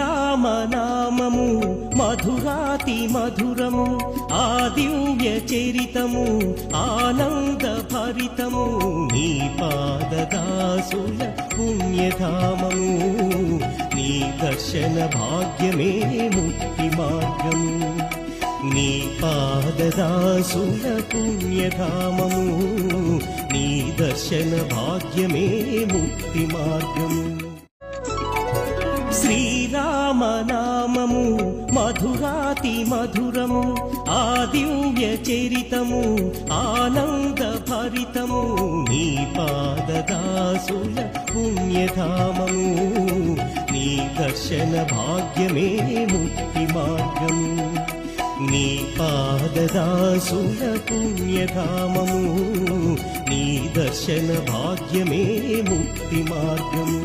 శ్రీరామనామము మధురాతి మధురము ఆ దివ్య చరితము ఆనంద భరితము నీ పాదదాసుల పుణ్యధామము నీ దర్శన భాగ్యమే ముక్తి మార్గము నీ పాదదాసుల పుణ్యధామము నీ దర్శన భాగ్యమే ముక్తి మార్గము శ్రీరామనామము మధురాతి మధురము ఆ దివ్య చరితము ఆనంద భరితము నీ పాదదాసుల పుణ్యధామము నీ దర్శన భాగ్యమే ముక్తి మార్గము నీ పాదదాసుల పుణ్యధామము నీ దర్శన భాగ్యమే ముక్తి మార్గము